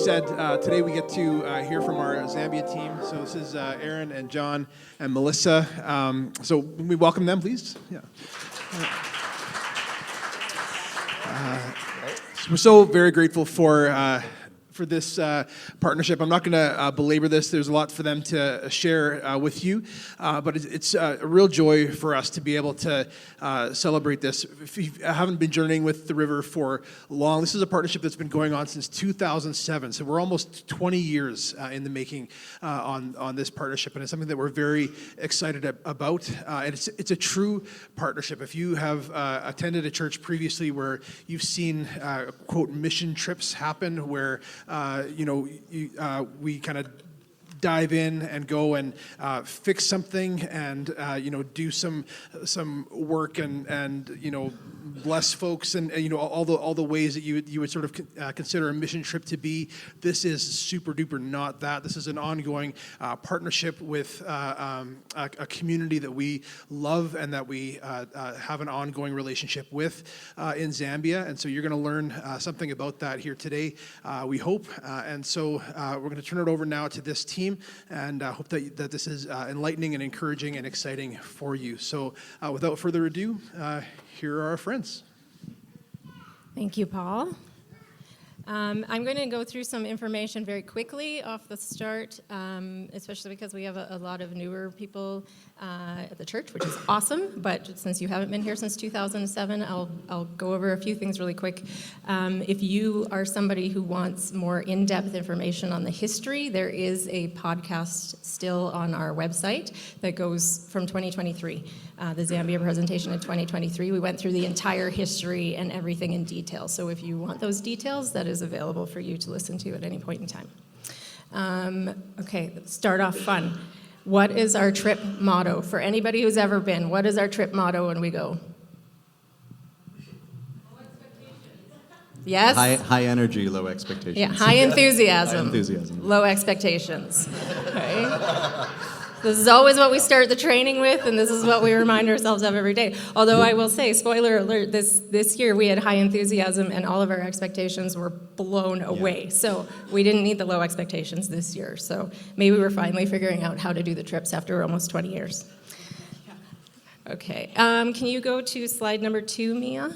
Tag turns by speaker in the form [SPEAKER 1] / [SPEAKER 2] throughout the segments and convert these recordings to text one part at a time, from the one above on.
[SPEAKER 1] said, today we get to hear from our Zambia team. So this is Aaron and John and Melissa. So we welcome them, please. Yeah. So we're so very grateful for this partnership. I'm not going to belabor this. There's a lot for them to share with you, but it's a real joy for us to be able to celebrate this. If you haven't been journeying with the river for long, this is a partnership that's been going on since 2007. So we're almost 20 years in the making on this partnership, and it's something that we're very excited about. And it's a true partnership. If you have attended a church previously where you've seen quote mission trips happen, where we kind of dive in and go and fix something and do some work and bless folks and all the ways that you would sort of consider a mission trip to be. This is super duper not that. This is an ongoing partnership with a community that we love and that we have an ongoing relationship with in Zambia. And so you're going to learn something about that here today, we hope. And so we're going to turn it over now to this team, and hope that this is enlightening and encouraging and exciting for you. So without further ado, here are our friends.
[SPEAKER 2] Thank you, Paul. I'm going to go through some information very quickly off the start, especially because we have a lot of newer people at the church, which is awesome. But since you haven't been here since 2007, I'll go over a few things really quick. If you are somebody who wants more in-depth information on the history, there is a podcast still on our website that goes from 2023, the Zambia presentation in 2023. We went through the entire history and everything in detail. So if you want those details, that is available for you to listen to at any point in time. Okay, let's start off fun. What is our trip motto? For anybody who's ever been, what is our trip motto when we go? Low expectations. Yes?
[SPEAKER 3] High energy, low expectations.
[SPEAKER 2] Yeah, high enthusiasm.
[SPEAKER 3] High enthusiasm.
[SPEAKER 2] Low expectations. Okay. This is always what we start the training with, and this is what we remind ourselves of every day. Although I will say, spoiler alert, this year we had high enthusiasm and all of our expectations were blown away. So we didn't need the low expectations this year. So maybe we're finally figuring out how to do the trips after almost 20 years. Okay, can you go to slide number 2, Mia?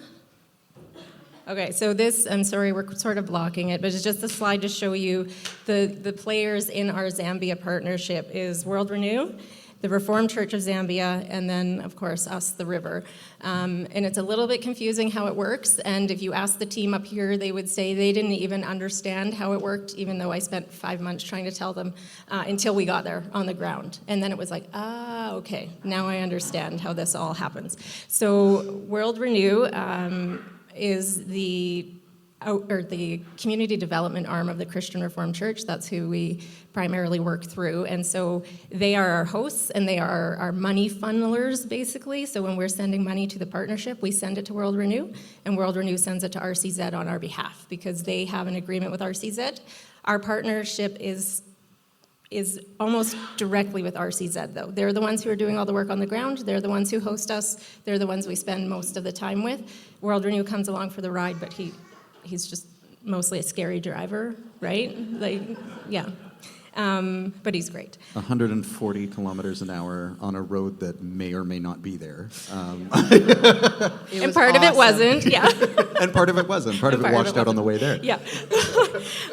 [SPEAKER 2] Okay, so this, I'm sorry, we're sort of blocking it, but it's just a slide to show you the players in our Zambia partnership is World Renew, the Reformed Church of Zambia, and then, of course, us, the River. And it's a little bit confusing how it works, and if you ask the team up here, they would say they didn't even understand how it worked, even though I spent 5 months trying to tell them until we got there on the ground. And then it was like, okay, now I understand how this all happens. So World Renew is the community development arm of the Christian Reformed Church. That's who we primarily work through. And so they are our hosts and they are our money funnelers, basically. So when we're sending money to the partnership, we send it to World Renew, and World Renew sends it to RCZ on our behalf because they have an agreement with RCZ. Our partnership is almost directly with RCZ, though. They're the ones who are doing all the work on the ground. They're the ones who host us. They're the ones we spend most of the time with. World Renew comes along for the ride, but he's just mostly a scary driver, right? Yeah. But he's great.
[SPEAKER 3] 140 kilometers an hour on a road that may or may not be there.
[SPEAKER 2] And part of it wasn't, yeah.
[SPEAKER 3] And part of it wasn't. Part of it washed out on the way there.
[SPEAKER 2] Yeah.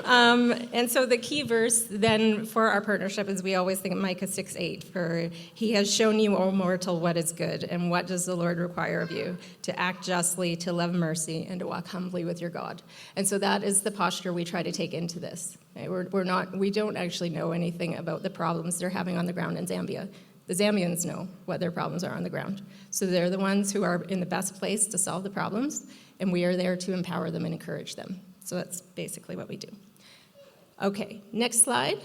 [SPEAKER 2] And so the key verse then for our partnership is we always think of Micah 6:8, for he has shown you, O mortal, what is good, and what does the Lord require of you? To act justly, to love mercy, and to walk humbly with your God. And so that is the posture we try to take into this. We don't actually know anything about the problems they're having on the ground in Zambia. The Zambians know what their problems are on the ground. So they're the ones who are in the best place to solve the problems, and we are there to empower them and encourage them. So that's basically what we do. Okay, next slide.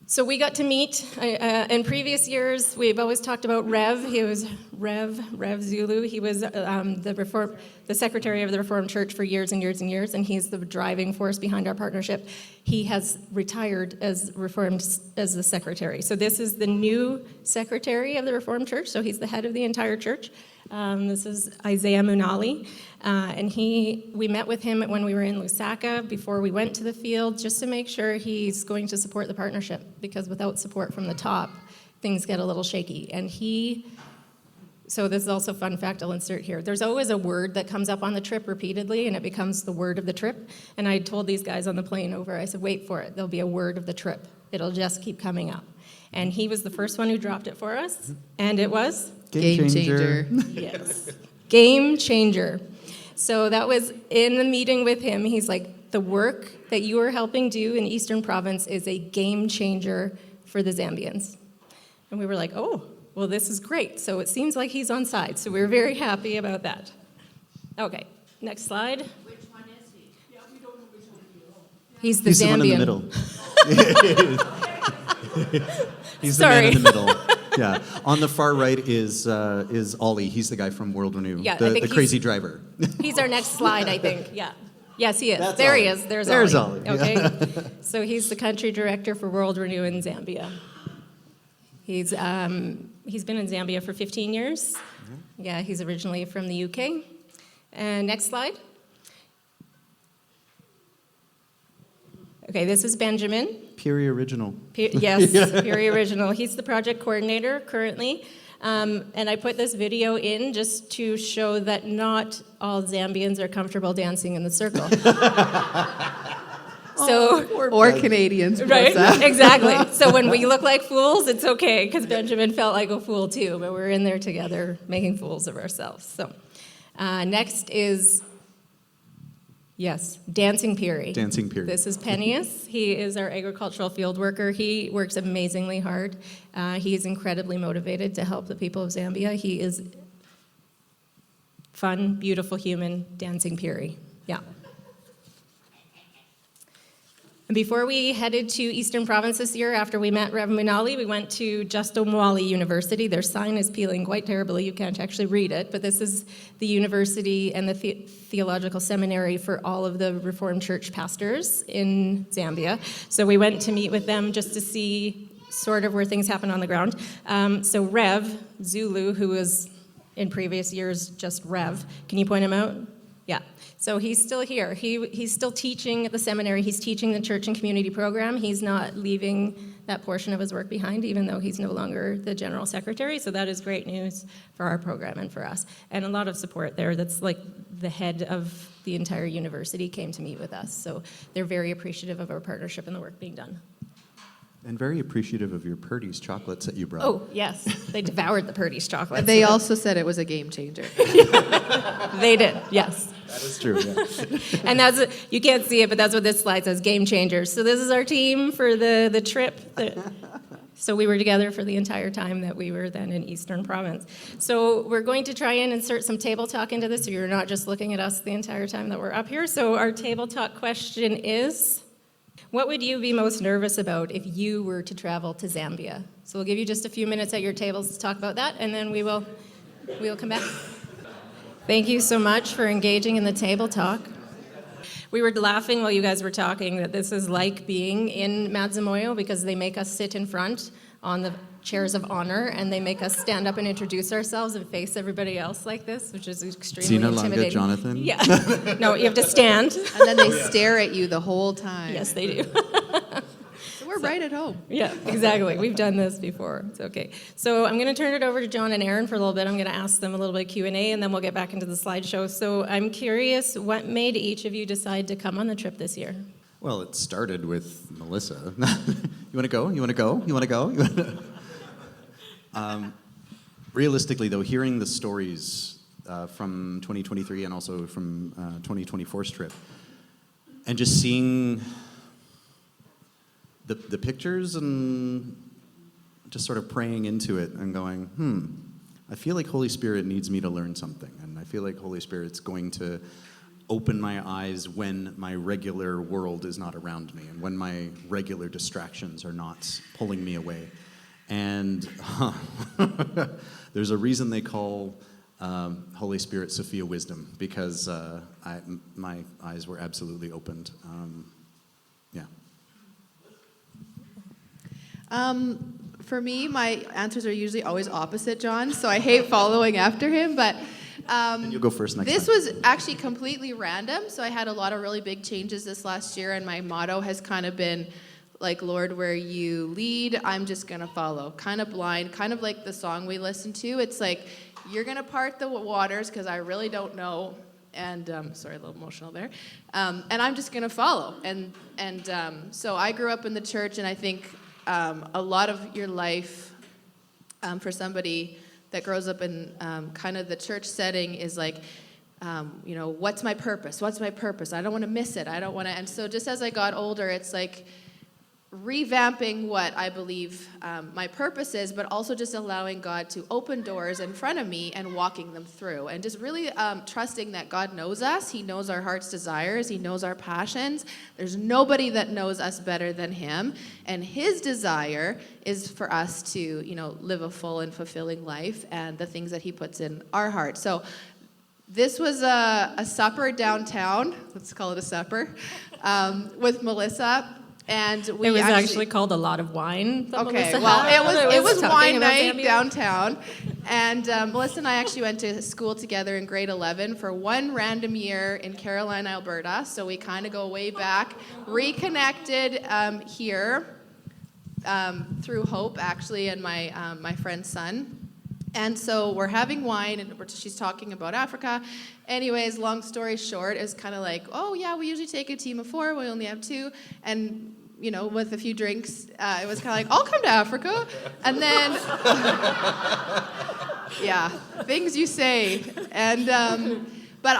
[SPEAKER 2] So we got to meet, in previous years, we've always talked about Rev. He was Rev Zulu. He was the secretary of the Reformed Church for years and years and years, and he's the driving force behind our partnership. He has retired as the secretary. So this is the new secretary of the Reformed Church, so he's the head of the entire church. This is Isaiah Munali. And we met with him when we were in Lusaka before we went to the field, just to make sure he's going to support the partnership, because without support from the top, things get a little shaky. And so this is also a fun fact I'll insert here. There's always a word that comes up on the trip repeatedly, and it becomes the word of the trip. And I told these guys on the plane over, I said, wait for it. There'll be a word of the trip. It'll just keep coming up. And he was the first one who dropped it for us, and it was?
[SPEAKER 4] Game changer.
[SPEAKER 2] Yes. Game changer. So that was in the meeting with him. He's like, the work that you are helping do in Eastern Province is a game changer for the Zambians. And we were like, oh, well, this is great. So it seems like he's on side. So we're very happy about that. Okay, next slide.
[SPEAKER 4] Which one is he? Yeah, we don't know which one he is.
[SPEAKER 2] He's the
[SPEAKER 3] He's
[SPEAKER 2] Zambian.
[SPEAKER 3] the one in the middle. He's the man in the middle. Yeah. On the far right is Ollie. He's the guy from World Renew.
[SPEAKER 2] Yeah, I
[SPEAKER 3] the
[SPEAKER 2] think
[SPEAKER 3] crazy driver.
[SPEAKER 2] He's our next slide, I think. Yeah. Yes, he is.
[SPEAKER 3] That's
[SPEAKER 2] there he
[SPEAKER 3] Ollie.
[SPEAKER 2] is. There's
[SPEAKER 3] Ollie.
[SPEAKER 2] Okay. So he's the country director for World Renew in Zambia. He's been in Zambia for 15 years. Mm-hmm. Yeah, he's originally from the UK. And next slide. Okay, this is Benjamin.
[SPEAKER 3] Puri original.
[SPEAKER 2] Yes, very original. He's the project coordinator currently. And I put this video in just to show that not all Zambians are comfortable dancing in the circle.
[SPEAKER 4] Or Canadians.
[SPEAKER 2] Right, exactly. So when we look like fools, it's okay, because Benjamin felt like a fool too, but we're in there together making fools of ourselves. So next is, yes, Dancing Puri.
[SPEAKER 3] Dancing Puri.
[SPEAKER 2] This is Pennius. He is our agricultural field worker. He works amazingly hard. He is incredibly motivated to help the people of Zambia. He is fun, beautiful human, Dancing Puri. Yeah. And before we headed to Eastern Province this year, after we met Rev Munali, we went to Justo Mwali University. Their sign is peeling quite terribly. You can't actually read it, but this is the university and the theological seminary for all of the Reformed Church pastors in Zambia. So we went to meet with them just to see sort of where things happen on the ground. So Rev Zulu, who was in previous years just Rev, can you point him out? Yeah. So he's still here. He's still teaching at the seminary. He's teaching the church and community program. He's not leaving that portion of his work behind, even though he's no longer the general secretary. So that is great news for our program and for us. And a lot of support there. That's like the head of the entire university came to meet with us. So they're very appreciative of our partnership and the work being done.
[SPEAKER 3] And very appreciative of your Purdy's chocolates that you brought.
[SPEAKER 2] Oh, yes. They devoured the Purdy's chocolates.
[SPEAKER 4] They also said it was a game changer.
[SPEAKER 2] They did, yes.
[SPEAKER 3] That is true, yeah.
[SPEAKER 2] And you can't see it, but that's what this slide says, game changers. So this is our team for the trip. So we were together for the entire time that we were then in Eastern Province. So we're going to try and insert some table talk into this, so you're not just looking at us the entire time that we're up here. So our table talk question is, what would you be most nervous about if you were to travel to Zambia? So we'll give you just a few minutes at your tables to talk about that, and then we'll come back. Thank you so much for engaging in the table talk. We were laughing while you guys were talking that this is like being in Madzamoyo, because they make us sit in front on the chairs of honor, and they make us stand up and introduce ourselves and face everybody else like this, which is extremely
[SPEAKER 3] Zina,
[SPEAKER 2] intimidating.
[SPEAKER 3] Langa, Jonathan?
[SPEAKER 2] Yeah. No, you have to stand.
[SPEAKER 4] And then they stare at you the whole time.
[SPEAKER 2] Yes, they do.
[SPEAKER 4] So we're right at home.
[SPEAKER 2] Yeah, exactly. We've done this before. It's okay. So I'm going to turn it over to John and Aaron for a little bit. I'm going to ask them a little bit of Q&A, and then we'll get back into the slideshow. So I'm curious, what made each of you decide to come on the trip this year?
[SPEAKER 3] Well, it started with Melissa. You want to go? You want to go? You want to go? Realistically, though, hearing the stories from 2023 and also from 2024's trip, and just seeing the pictures and just sort of praying into it and going, I feel like Holy Spirit needs me to learn something, and I feel like Holy Spirit's going to open my eyes when my regular world is not around me and when my regular distractions are not pulling me away. And there's a reason they call Holy Spirit Sophia Wisdom, because my eyes were absolutely opened. Yeah.
[SPEAKER 5] For me, my answers are usually always opposite John, so I hate following after him, but
[SPEAKER 3] And you'll go first next
[SPEAKER 5] this
[SPEAKER 3] time.
[SPEAKER 5] was actually completely random, so I had a lot of really big changes this last year, and my motto has kind of been like, Lord, where you lead, I'm just gonna follow. Kind of blind, kind of like the song we listened to. It's like, you're gonna part the waters, because I really don't know, and sorry, a little emotional there, and I'm just gonna follow. And so I grew up in the church, and I think a lot of your life, for somebody that grows up in kind of the church setting, is like, what's my purpose? What's my purpose? I don't want to miss it. I don't want to. And so just as I got older, it's like revamping what I believe my purpose is, but also just allowing God to open doors in front of me and walking them through. And just really trusting that God knows us. He knows our heart's desires. He knows our passions. There's nobody that knows us better than him. And his desire is for us to, live a full and fulfilling life and the things that he puts in our heart. So this was a supper downtown. Let's call it a supper with Melissa. And we
[SPEAKER 2] It was actually called A Lot of Wine. that
[SPEAKER 5] Okay,
[SPEAKER 2] Melissa
[SPEAKER 5] well,
[SPEAKER 2] had.
[SPEAKER 5] it was
[SPEAKER 2] talking
[SPEAKER 5] wine
[SPEAKER 2] about
[SPEAKER 5] night
[SPEAKER 2] Zambia.
[SPEAKER 5] downtown, and Melissa and I actually went to school together in grade 11 for one random year in Caroline, Alberta. So we kind of go way back, reconnected here through Hope, actually, and my friend's son. And so we're having wine, and she's talking about Africa. Anyways, long story short, it's kind of like, oh yeah, we usually take a team of 4, we only have 2, and with a few drinks, it was kind of like, I'll come to Africa, and then, yeah, things you say, and. But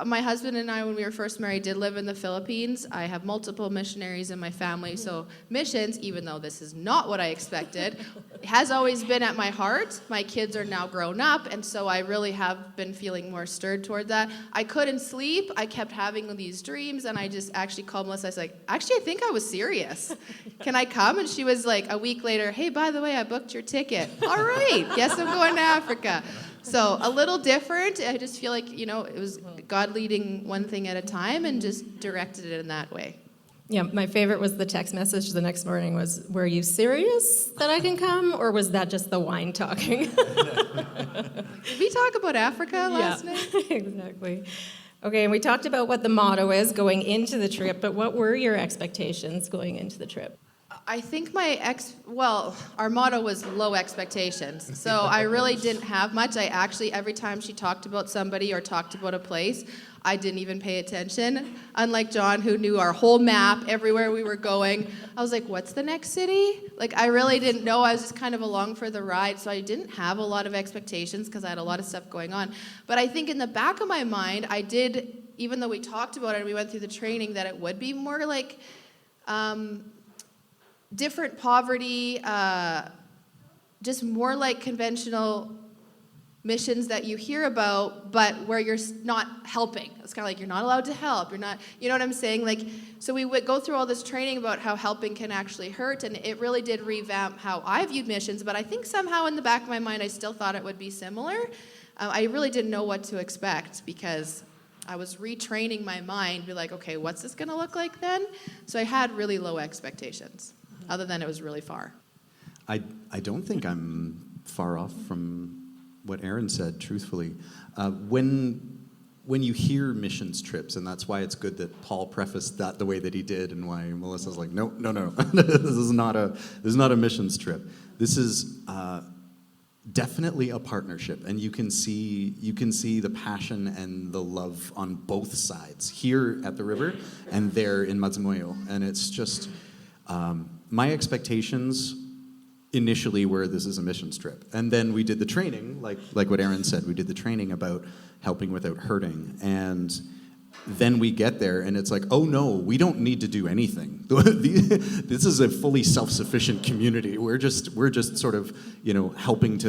[SPEAKER 5] my husband and I, when we were first married, did live in the Philippines. I have multiple missionaries in my family, so missions, even though this is not what I expected, has always been at my heart. My kids are now grown up, and so I really have been feeling more stirred toward that. I couldn't sleep. I kept having these dreams, and I just actually called Melissa. I was like, actually, I think I was serious. Can I come? And she was like, a week later, hey, by the way, I booked your ticket. All right, guess I'm going to Africa. So a little different. I just feel like, it was God leading one thing at a time and just directed it in that way.
[SPEAKER 2] Yeah, my favorite was the text message the next morning was, were you serious that I can come, or was that just the wine talking?
[SPEAKER 5] Did we talk about Africa last night?
[SPEAKER 2] Exactly. Okay, and we talked about what the motto is going into the trip, but what were your expectations going into the trip?
[SPEAKER 5] I think our motto was low expectations. So I really didn't have much. I actually, every time she talked about somebody or talked about a place, I didn't even pay attention. Unlike John, who knew our whole map, everywhere we were going. I was like, what's the next city? Like, I really didn't know. I was just kind of along for the ride. So I didn't have a lot of expectations because I had a lot of stuff going on. But I think in the back of my mind, I did, even though we talked about it and we went through the training, that it would be more like, different poverty, just more like conventional missions that you hear about, but where you're not helping. It's kind of like you're not allowed to help. You're not, you know what I'm saying? Like, so we would go through all this training about how helping can actually hurt, and it really did revamp how I viewed missions, but I think somehow in the back of my mind I still thought it would be similar. I really didn't know what to expect because I was retraining my mind, be like, okay, what's this going to look like then? So I had really low expectations. Other than it was really far.
[SPEAKER 3] I don't think I'm far off from what Aaron said, truthfully. When you hear missions trips, and that's why it's good that Paul prefaced that the way that he did, and why Melissa's like, no, this is not a missions trip. This is definitely a partnership, and you can see the passion and the love on both sides here at the river and there in Mazimoyo, and it's just. My expectations initially were this is a missions trip. And then we did the training, like what Aaron said, we did the training about helping without hurting. And then we get there and it's like, oh no, we don't need to do anything. This is a fully self-sufficient community. We're just sort of, helping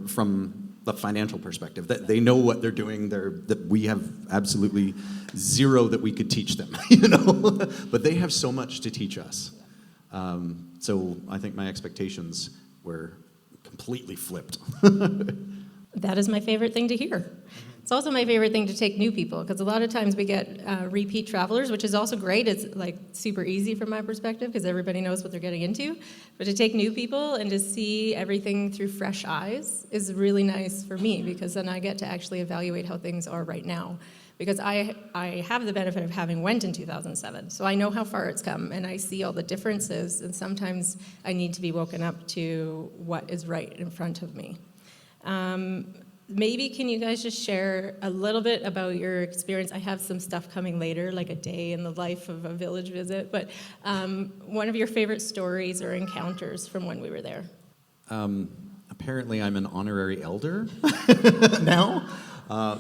[SPEAKER 3] from the financial perspective. That they know what they're doing. That we have absolutely zero that we could teach them, But they have so much to teach us. So I think my expectations were completely flipped.
[SPEAKER 2] That is my favorite thing to hear. It's also my favorite thing to take new people, because a lot of times we get repeat travelers, which is also great. It's like super easy from my perspective because everybody knows what they're getting into. But to take new people and to see everything through fresh eyes is really nice for me, because then I get to actually evaluate how things are right now. Because I have the benefit of having went in 2007, so I know how far it's come, and I see all the differences, and sometimes I need to be woken up to what is right in front of me. Maybe can you guys just share a little bit about your experience? I have some stuff coming later, like a day in the life of a village visit, but one of your favorite stories or encounters from when we were there.
[SPEAKER 3] Apparently I'm an honorary elder now.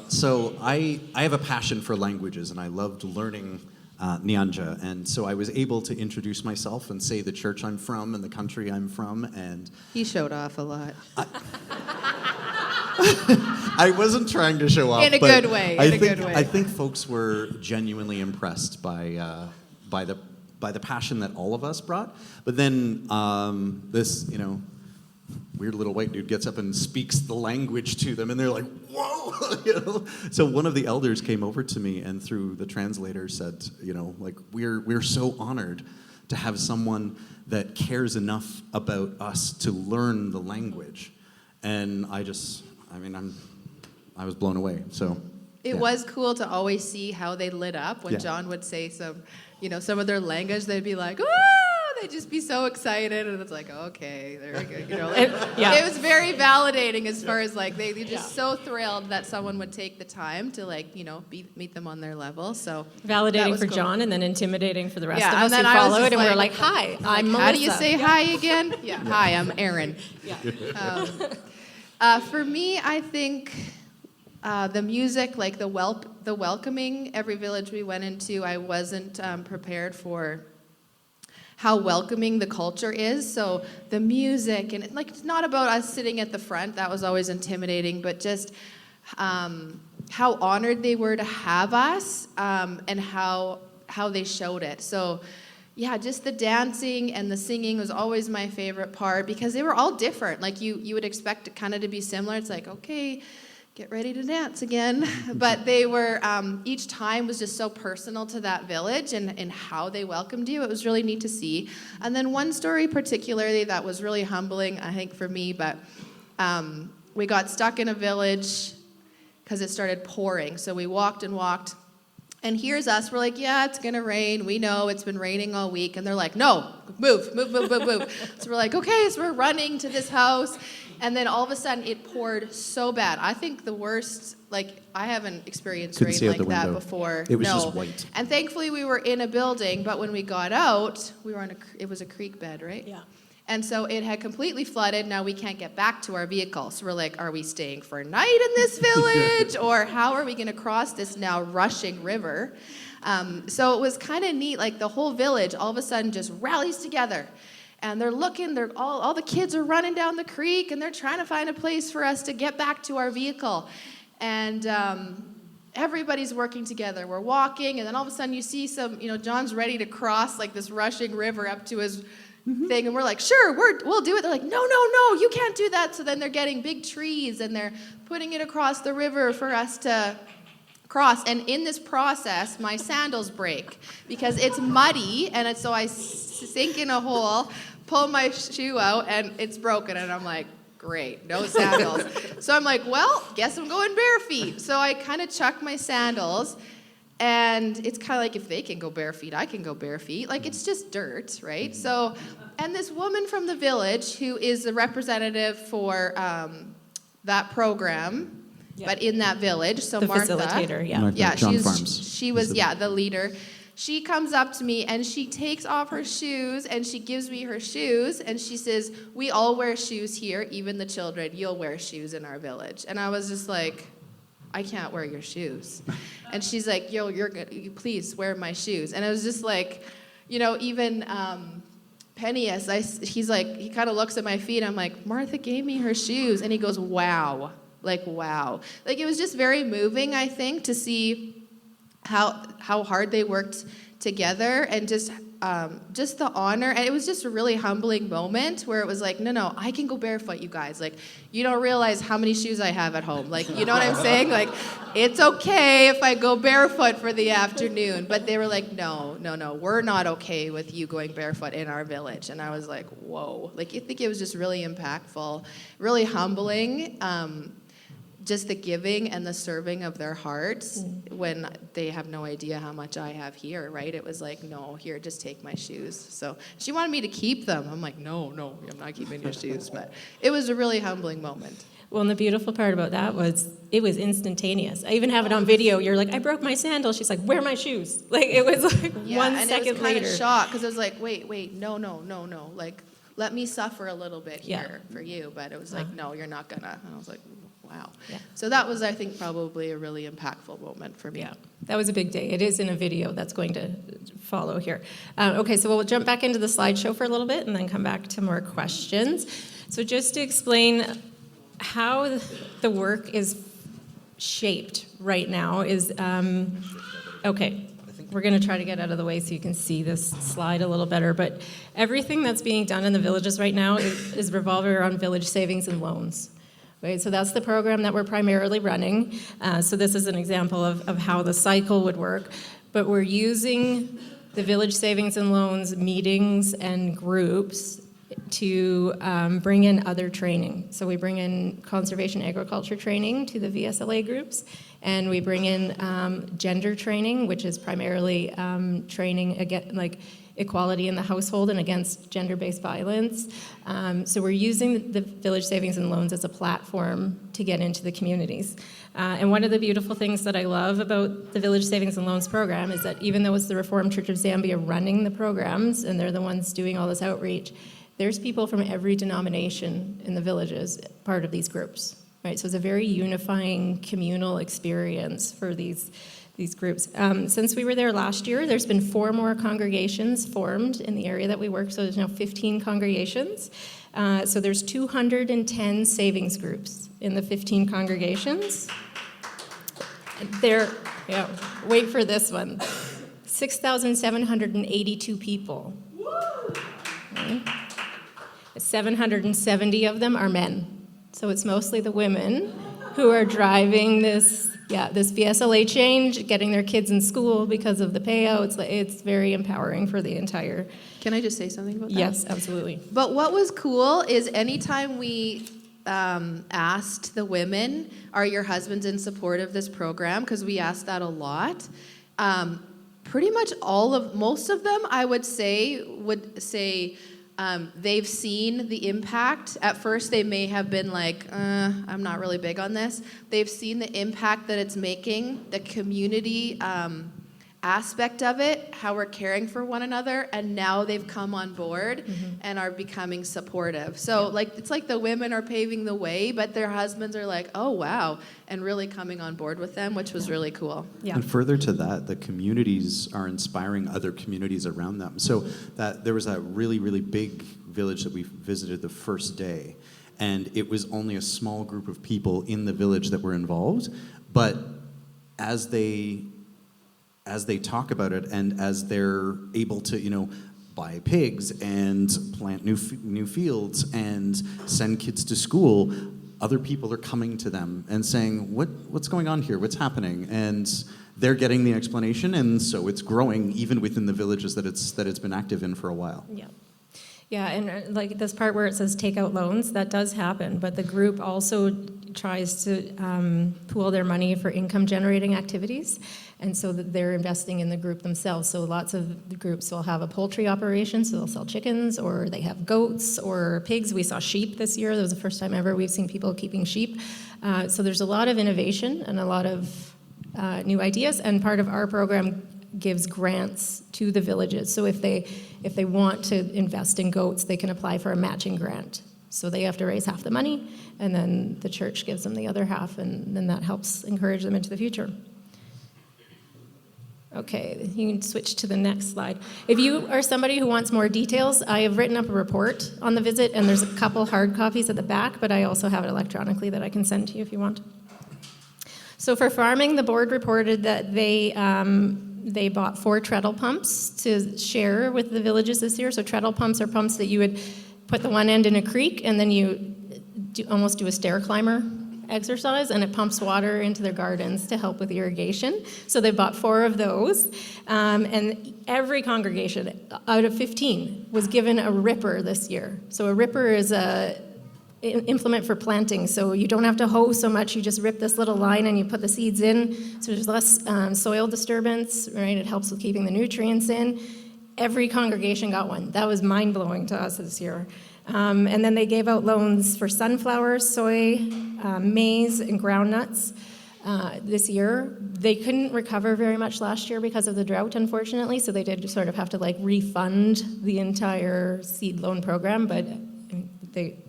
[SPEAKER 3] So I have a passion for languages, and I loved learning Nyanja. And so I was able to introduce myself and say the church I'm from and the country I'm from. And
[SPEAKER 5] He showed off a lot.
[SPEAKER 3] I wasn't trying to show off.
[SPEAKER 5] In a good way, in a good way.
[SPEAKER 3] I think folks were genuinely impressed by the passion that all of us brought. But then this, weird little white dude gets up and speaks the language to them, and they're like, "Whoa!" So one of the elders came over to me and through the translator said, we're so honored to have someone that cares enough about us to learn the language. And I was blown away. So
[SPEAKER 5] It was cool to always see how they lit up when John would say some of their language. They'd be like, they'd just be so excited, and it's like, okay, there we go. It was very validating as far as they're just so thrilled that someone would take the time to meet them on their level. So
[SPEAKER 2] Validating for
[SPEAKER 5] cool.
[SPEAKER 2] John, and then intimidating for the rest
[SPEAKER 5] Yeah,
[SPEAKER 2] of us
[SPEAKER 5] and
[SPEAKER 2] who
[SPEAKER 5] then I was
[SPEAKER 2] follow
[SPEAKER 5] just
[SPEAKER 2] it, and we're
[SPEAKER 5] like,
[SPEAKER 2] like, "Hi, I'm Melissa."
[SPEAKER 5] How do you say hi again? Yeah, hi, I'm Aaron. For me, I think the music, the welcoming, every village we went into, I wasn't prepared for how welcoming the culture is. So the music, and it's not about us sitting at the front, that was always intimidating, but just how honored they were to have us, and how they showed it. So yeah, just the dancing and the singing was always my favorite part, because they were all different. You would expect it kind of to be similar. It's like, okay, get ready to dance again. But they were, each time was just so personal to that village and how they welcomed you. It was really neat to see. And then one story particularly that was really humbling, I think, for me, but we got stuck in a village because it started pouring. So we walked and walked. And here's us, we're like, yeah, it's gonna rain. We know it's been raining all week. And they're like, no, move. So we're like, okay, so we're running to this house. And then all of a sudden it poured so bad. I think the worst, I haven't experienced
[SPEAKER 3] Couldn't see
[SPEAKER 5] rain
[SPEAKER 3] out the
[SPEAKER 5] like that
[SPEAKER 3] window.
[SPEAKER 5] before.
[SPEAKER 3] It was
[SPEAKER 5] No.
[SPEAKER 3] just white.
[SPEAKER 5] And thankfully we were in a building, but when we got out, we were it was a creek bed, right?
[SPEAKER 2] Yeah.
[SPEAKER 5] And so it had completely flooded. Now we can't get back to our vehicle. So we're like, are we staying for a night in this village? Or how are we going to cross this now rushing river? So it was kind of neat. The whole village all of a sudden just rallies together. And they're looking, all the kids are running down the creek, and they're trying to find a place for us to get back to our vehicle. And everybody's working together. We're walking, and then all of a sudden you see John's ready to cross this rushing river up to his thing, and we're like, sure, we'll do it. They're like, no, you can't do that. So then they're getting big trees, and they're putting it across the river for us to cross. And in this process, my sandals break because it's muddy, and so I sink in a hole, pull my shoe out, and it's broken, and I'm like, great, no sandals. So I'm like, well, guess I'm going bare feet. So I kind of chuck my sandals. And it's kind of like, if they can go bare feet, I can go bare feet. It's just dirt, right? So, and this woman from the village who is the representative for that program, but in that village, so
[SPEAKER 2] The
[SPEAKER 5] Martha.
[SPEAKER 2] facilitator, yeah.
[SPEAKER 3] Martha,
[SPEAKER 5] Yeah,
[SPEAKER 3] John Farms.
[SPEAKER 5] she was, the leader. She comes up to me, and she takes off her shoes, and she gives me her shoes, and she says, we all wear shoes here, even the children. You'll wear shoes in our village. And I was just like, I can't wear your shoes. And she's like, yo, you please wear my shoes. And it was just like, even Pennius, he kind of looks at my feet. I'm like, Martha gave me her shoes. And he goes, wow. Wow. It was just very moving, I think, to see how hard they worked together, and just just the honor, and it was just a really humbling moment where it was like, no, I can go barefoot, you guys. Like, you don't realize how many shoes I have at home. Like, you know what I'm saying? Like, it's okay if I go barefoot for the afternoon. But they were like, no, we're not okay with you going barefoot in our village. And I was like, whoa. Like, I think it was just really impactful, really humbling. Just the giving and the serving of their hearts when they have no idea how much I have here, right? It was like, no, here, just take my shoes. So she wanted me to keep them. I'm like, no, I'm not keeping your shoes. But it was a really humbling moment.
[SPEAKER 2] Well, and the beautiful part about that was it was instantaneous. I even have it on video. You're like, I broke my sandal. She's like, where are my shoes? Like, it was like
[SPEAKER 5] Yeah,
[SPEAKER 2] 1
[SPEAKER 5] and
[SPEAKER 2] second
[SPEAKER 5] it was kind
[SPEAKER 2] later.
[SPEAKER 5] of shocked because it was like, wait, no. Like, let me suffer a little bit
[SPEAKER 2] Yeah.
[SPEAKER 5] here for you. But it was like, no, you're not gonna. And I was like, wow.
[SPEAKER 2] Yeah.
[SPEAKER 5] So that was, I think, probably a really impactful moment for me.
[SPEAKER 2] Yeah, that was a big day. It is in a video that's going to follow here. Okay, so we'll jump back into the slideshow for a little bit and then come back to more questions. So just to explain how the work is shaped right now is, okay, we're going to try to get out of the way so you can see this slide a little better, but everything that's being done in the villages right now is revolving around village savings and loans. Right, so that's the program that we're primarily running. So this is an example of how the cycle would work. But we're using the village savings and loans meetings and groups to bring in other training. So we bring in conservation agriculture training to the VSLA groups, and we bring in gender training, which is primarily training again, like equality in the household and against gender-based violence. So we're using the Village Savings and Loans as a platform to get into the communities. And one of the beautiful things that I love about the Village Savings and Loans program is that even though it's the Reformed Church of Zambia running the programs, and they're the ones doing all this outreach, there's people from every denomination in the villages part of these groups. Right? So it's a very unifying communal experience for these groups. Since we were there last year, there's been 4 more congregations formed in the area that we work, so there's now 15 congregations. So there's 210 savings groups in the 15 congregations. Wait for this one, 6,782 people. Okay. 770 of them are men. So it's mostly the women who are driving this VSLA change, getting their kids in school because of the payouts. It's very empowering for the entire.
[SPEAKER 5] Can I just say something about that?
[SPEAKER 2] Yes, absolutely.
[SPEAKER 5] But what was cool is anytime we asked the women, are your husbands in support of this program? Because we asked that a lot. Pretty much most of them, I would say they've seen the impact. At first, they may have been like, I'm not really big on this. They've seen the impact that it's making, the community aspect of it, how we're caring for one another, and now they've come on board and are becoming supportive. So it's like the women are paving the way, but their husbands are like, oh, wow, and really coming on board with them, which was really cool.
[SPEAKER 2] Yeah.
[SPEAKER 3] And further to that, the communities are inspiring other communities around them. So that there was that really, really big village that we visited the first day, and it was only a small group of people in the village that were involved, but as they talk about it and as they're able to, buy pigs and plant new fields and send kids to school, other people are coming to them and saying, what's going on here? What's happening? And they're getting the explanation, and so it's growing even within the villages that it's been active in for a while.
[SPEAKER 2] Yeah. Yeah, and like this part where it says take out loans, that does happen, but the group also tries to pool their money for income generating activities, and so that they're investing in the group themselves. So lots of the groups will have a poultry operation, so they'll sell chickens, or they have goats or pigs. We saw sheep this year. That was the first time ever we've seen people keeping sheep. So there's a lot of innovation and a lot of new ideas, and part of our program gives grants to the villages. So if they want to invest in goats, they can apply for a matching grant. So they have to raise half the money, and then the church gives them the other half, and then that helps encourage them into the future. Okay, you can switch to the next slide. If you are somebody who wants more details, I have written up a report on the visit, and there's a couple hard copies at the back, but I also have it electronically that I can send to you if you want. So for farming, the board reported that They bought 4 treadle pumps to share with the villages this year. So treadle pumps are pumps that you would put the one end in a creek, and then you almost do a stair climber exercise, and it pumps water into their gardens to help with irrigation. So they bought 4 of those, and every congregation out of 15 was given a ripper this year. So a ripper is a implement for planting, so you don't have to hoe so much. You just rip this little line and you put the seeds in, so there's less soil disturbance, right? It helps with keeping the nutrients in. Every congregation got one. That was mind-blowing to us this year. And then they gave out loans for sunflowers, soy, maize, and groundnuts this year. They couldn't recover very much last year because of the drought, unfortunately, so they did sort of have to like refund the entire seed loan program, but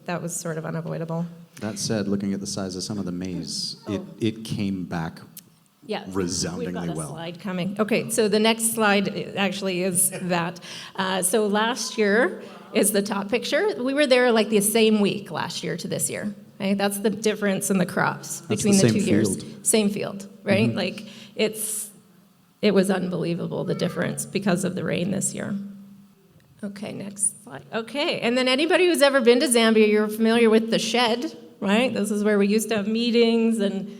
[SPEAKER 2] that was sort of unavoidable.
[SPEAKER 3] That said, looking at the size of some of the maize, it came back resoundingly
[SPEAKER 2] we've got a
[SPEAKER 3] well.
[SPEAKER 2] slide coming. Okay, so the next slide actually is that. So last year is the top picture. We were there like the same week last year to this year. Right? That's the difference in the crops between the 2 years. Same field, right? Mm-hmm. Like it was unbelievable, the difference because of the rain this year. Okay, next slide. Okay, and then anybody who's ever been to Zambia, you're familiar with the shed, right? This is where we used to have meetings, and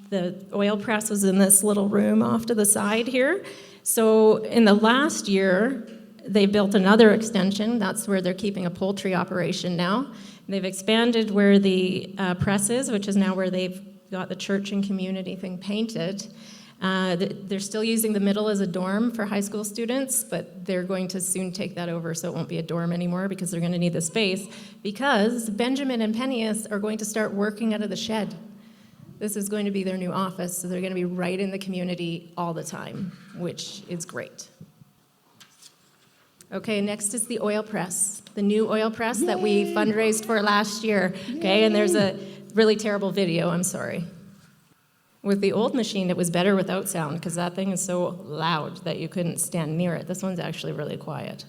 [SPEAKER 2] the oil press was in this little room off to the side here. So in the last year, they built another extension. That's where they're keeping a poultry operation now. They've expanded where the press is, which is now where they've got the church and community thing painted. They're still using the middle as a dorm for high school students, but they're going to soon take that over, so it won't be a dorm anymore because they're going to need the space, because Benjamin and Pennius are going to start working out of the shed. This is going to be their new office, so they're going to be right in the community all the time, which is great. Okay, next is the oil press, the new oil press that we fundraised for last year. Okay, and there's a really terrible video, I'm sorry. With the old machine, it was better without sound because that thing is so loud that you couldn't stand near it. This one's actually really quiet.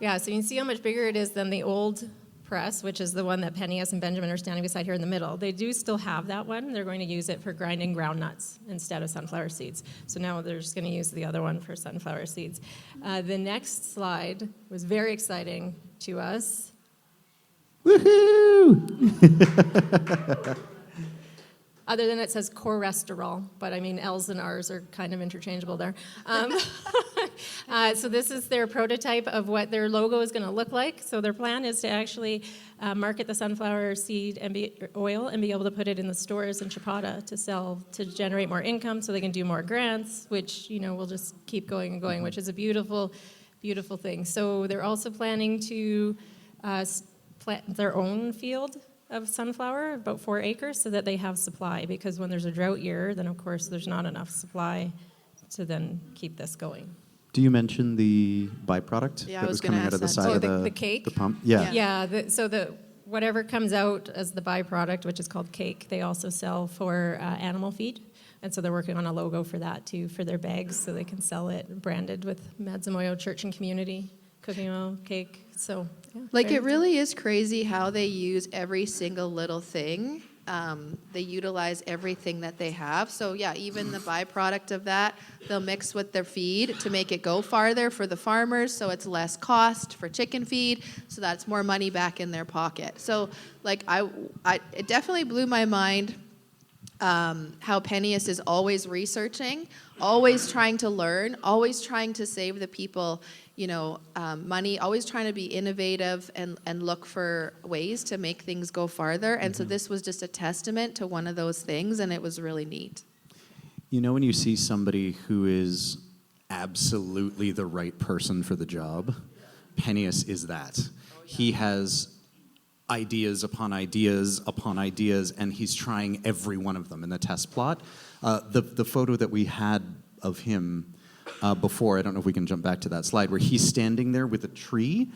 [SPEAKER 2] Yeah, so you can see how much bigger it is than the old press, which is the one that Pennius and Benjamin are standing beside here in the middle. They do still have that one. They're going to use it for grinding groundnuts instead of sunflower seeds. So now they're just going to use the other one for sunflower seeds. The next slide was very exciting to us.
[SPEAKER 3] Woohoo!
[SPEAKER 2] Other than it says cholesterol, but I mean L's and R's are kind of interchangeable there. So this is their prototype of what their logo is going to look like. So their plan is to actually market the sunflower seed and oil and be able to put it in the stores in Chapada to sell, to generate more income so they can do more grants, which, you know, will just keep going and going, which is a beautiful, beautiful thing. So they're also planning to plant their own field of sunflower, about 4 acres, so that they have supply, because when there's a drought year, then of course there's not enough supply to then keep this going.
[SPEAKER 3] Do you mention the byproduct
[SPEAKER 5] Yeah, I
[SPEAKER 3] that
[SPEAKER 5] was
[SPEAKER 3] was
[SPEAKER 5] gonna
[SPEAKER 3] coming out
[SPEAKER 5] ask
[SPEAKER 3] of the
[SPEAKER 5] that
[SPEAKER 3] side
[SPEAKER 5] too.
[SPEAKER 3] of
[SPEAKER 2] The cake?
[SPEAKER 3] the pump? Yeah.
[SPEAKER 2] Yeah, so whatever comes out as the byproduct, which is called cake, they also sell for animal feed. And so they're working on a logo for that too, for their bags, so they can sell it branded with Madzamoyo Church and Community, cooking oil, cake. So, yeah,
[SPEAKER 5] Like, it really is crazy how they use every single little thing. They utilize everything that they have. So, yeah, even the byproduct of that, they'll mix with their feed to make it go farther for the farmers, so it's less cost for chicken feed, so that's more money back in their pocket. So, like, it definitely blew my mind how Pennius is always researching, always trying to learn, always trying to save the people, money, always trying to be innovative and look for ways to make things go farther. And so this was just a testament to one of those things, and it was really neat.
[SPEAKER 3] You know, when you see somebody who is absolutely the right person for the job, Pennius is that. He has ideas upon ideas upon ideas, and he's trying every one of them in the test plot. The photo that we had of him before, I don't know if we can jump back to that slide, where he's standing there with a tree.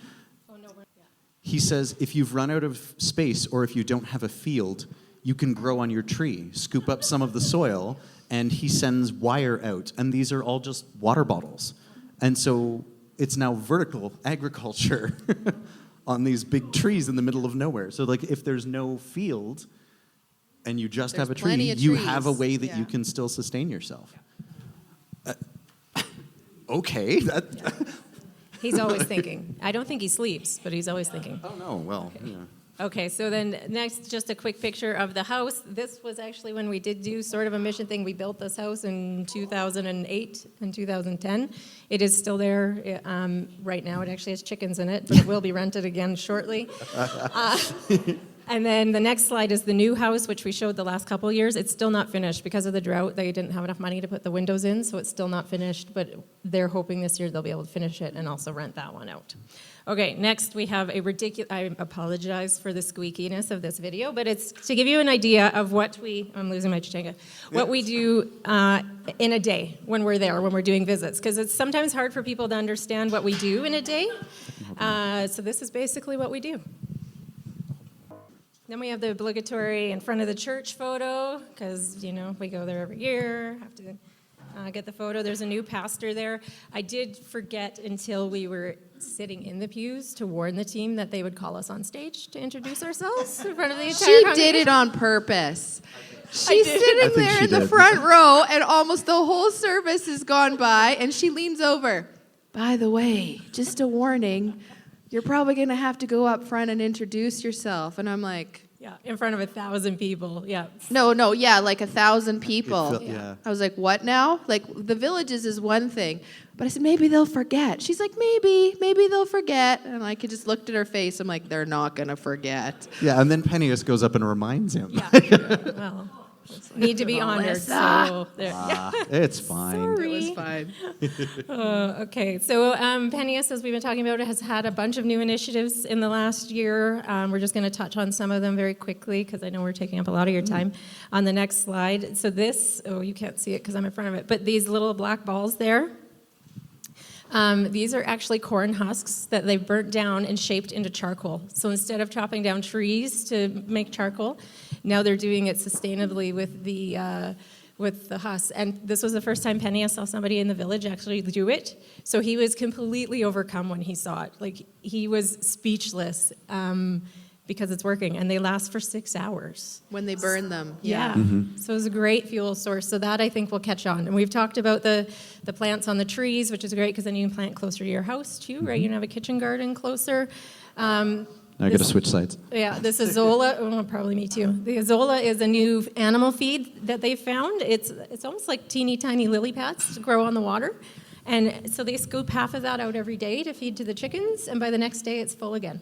[SPEAKER 3] He says, if you've run out of space or if you don't have a field, you can grow on your tree, scoop up some of the soil, and he sends wire out. And these are all just water bottles. And so it's now vertical agriculture on these big trees in the middle of nowhere. So like if there's no field and you just
[SPEAKER 5] There's
[SPEAKER 3] have a tree,
[SPEAKER 5] plenty of
[SPEAKER 3] you
[SPEAKER 5] trees.
[SPEAKER 3] have a way that
[SPEAKER 5] Yeah.
[SPEAKER 3] you can still sustain yourself. Okay.
[SPEAKER 2] He's always thinking. I don't think he sleeps, but he's always thinking.
[SPEAKER 3] Oh, no. Well, yeah.
[SPEAKER 2] Okay, so then next, just a quick picture of the house. This was actually when we did do sort of a mission thing. We built this house in 2008 and 2010. It is still there right now. It actually has chickens in it, but it will be rented again shortly. And then the next slide is the new house, which we showed the last couple of years. It's still not finished. Because of the drought, they didn't have enough money to put the windows in, so it's still not finished, but they're hoping this year they'll be able to finish it and also rent that one out. Okay, next we have a ridiculous, I apologize for the squeakiness of this video, but it's to give you an idea of what I'm losing my chitanga, what we do in a day when we're there, when we're doing visits, because it's sometimes hard for people to understand what we do in a day. So this is basically what we do. Then we have the obligatory in front of the church photo, because, we go there every year, have to get the photo. There's a new pastor there. I did forget until we were sitting in the pews to warn the team that they would call us on stage to introduce ourselves in front of the entire
[SPEAKER 5] She
[SPEAKER 2] congregation.
[SPEAKER 5] did it on purpose. She's sitting
[SPEAKER 3] think
[SPEAKER 5] there
[SPEAKER 3] she
[SPEAKER 5] in the
[SPEAKER 3] did.
[SPEAKER 5] front row, and almost the whole service has gone by, and she leans over. By the way, just a warning, you're probably going to have to go up front and introduce yourself. And I'm like,
[SPEAKER 2] Yeah, in front of 1,000 people, yeah.
[SPEAKER 5] no, yeah, like 1,000 people.
[SPEAKER 3] Yeah.
[SPEAKER 5] I was like, what now? Like, the villages is one thing. But I said, maybe they'll forget. She's like, maybe they'll forget. And I just looked at her face. I'm like, they're not going to forget.
[SPEAKER 3] Yeah, and then Pennius goes up and reminds him.
[SPEAKER 2] Yeah, well, need to be honored, so there. Yeah.
[SPEAKER 3] It's fine.
[SPEAKER 2] Sorry.
[SPEAKER 5] It was fine.
[SPEAKER 2] Okay, so Pennius, as we've been talking about, has had a bunch of new initiatives in the last year. We're just going to touch on some of them very quickly because I know we're taking up a lot of your time. On the next slide, so this, you can't see it because I'm in front of it, but these little black balls there, these are actually corn husks that they've burnt down and shaped into charcoal. So instead of chopping down trees to make charcoal, now they're doing it sustainably with the husks. And this was the first time Penny saw somebody in the village actually do it. So he was completely overcome when he saw it. Like, he was speechless because it's working. And they last for 6 hours.
[SPEAKER 5] When they burn them.
[SPEAKER 2] Yeah. So it's a great fuel source. So that, I think, will catch on. And we've talked about the plants on the trees, which is great because then you can plant closer to your house too, right? You can have a kitchen garden closer.
[SPEAKER 3] I got to switch sides.
[SPEAKER 2] Yeah, this Azola, probably me too. The Azola is a new animal feed that they found. It's almost like teeny tiny lily pads to grow on the water. And so they scoop half of that out every day to feed to the chickens, and by the next day it's full again.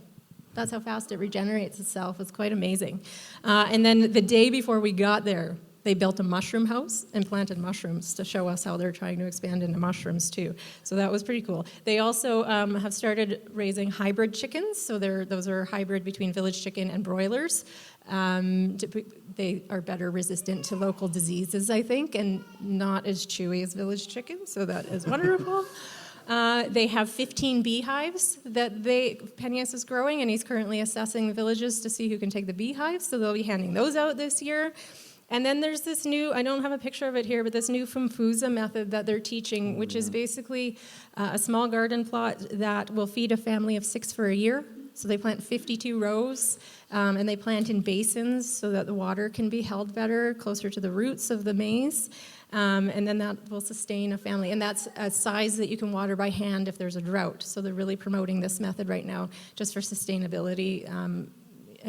[SPEAKER 2] That's how fast it regenerates itself. It's quite amazing. And then the day before we got there, they built a mushroom house and planted mushrooms to show us how they're trying to expand into mushrooms too. So that was pretty cool. They also have started raising hybrid chickens. So those are hybrid between village chicken and broilers. They are better resistant to local diseases, I think, and not as chewy as village chicken. So that is wonderful. They have 15 beehives that Pennius is growing, and he's currently assessing the villages to see who can take the beehives. So they'll be handing those out this year. And then there's this new, I don't have a picture of it here, but this new Fumfuza method that they're teaching, which is basically a small garden plot that will feed a family of 6 for a year. So they plant 52 rows, and they plant in basins so that the water can be held better, closer to the roots of the maize. And then that will sustain a family. And that's a size that you can water by hand if there's a drought. So they're really promoting this method right now just for sustainability,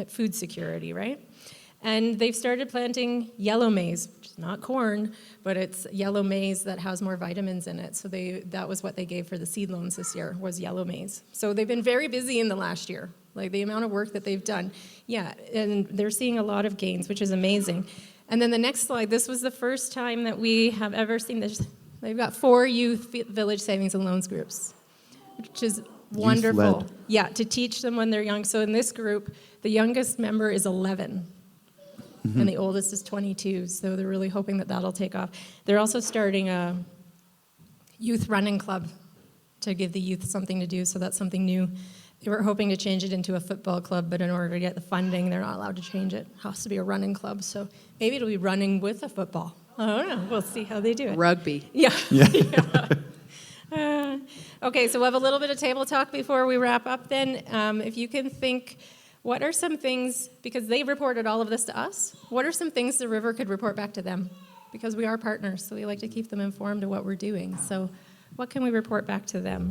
[SPEAKER 2] food security, right? And they've started planting yellow maize, which is not corn, but it's yellow maize that has more vitamins in it. So that was what they gave for the seed loans this year, was yellow maize. So they've been very busy in the last year, like the amount of work that they've done. Yeah, and they're seeing a lot of gains, which is amazing. And then the next slide, this was the first time that we have ever seen this. They've got 4 youth village savings and loans groups, which is wonderful.
[SPEAKER 3] Youth-led.
[SPEAKER 2] Yeah, to teach them when they're young. So in this group, the youngest member is 11. And the oldest is 22, so they're really hoping that that'll take off. They're also starting a youth running club to give the youth something to do, so that's something new. They were hoping to change it into a football club, but in order to get the funding, they're not allowed to change it. It has to be a running club, so maybe it'll be running with a football. I don't know. We'll see how they do it.
[SPEAKER 5] Rugby.
[SPEAKER 2] Yeah. Okay, so we'll have a little bit of table talk before we wrap up then. If you can think, what are some things, because they reported all of this to us, what are some things the river could report back to them? because we are partners, so we like to keep them informed of what we're doing. So what can we report back to them?